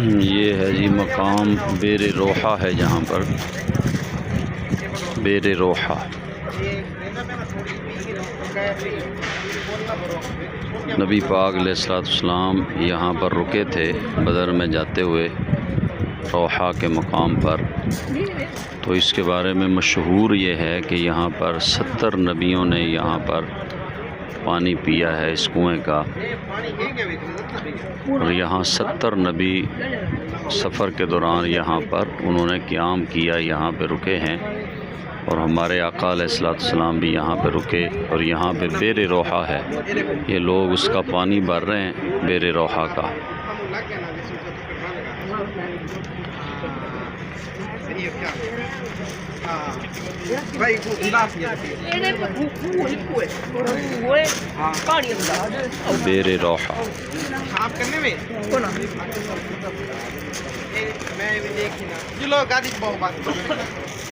یہ ہے جی مقام بیر روحہ ہے، جہاں پر بیر روحہ نبی پاک علیہ السلام یہاں پر رکے تھے بدر میں جاتے ہوئے روحہ کے مقام پر۔ تو اس کے بارے میں مشہور یہ ہے کہ یہاں پر 70 نبیوں نے یہاں پر پانی پیا ہے اس کنویں کا، اور یہاں 70 نبی سفر کے دوران یہاں پر انہوں نے قیام کیا، یہاں پہ رکے ہیں، اور ہمارے آقا علیہ السلام بھی یہاں پہ رکے، اور یہاں پہ بیر روحہ ہے، یہ لوگ اس کا پانی بھر رہے ہیں بیر روحہ کا۔ بیر روحہ میں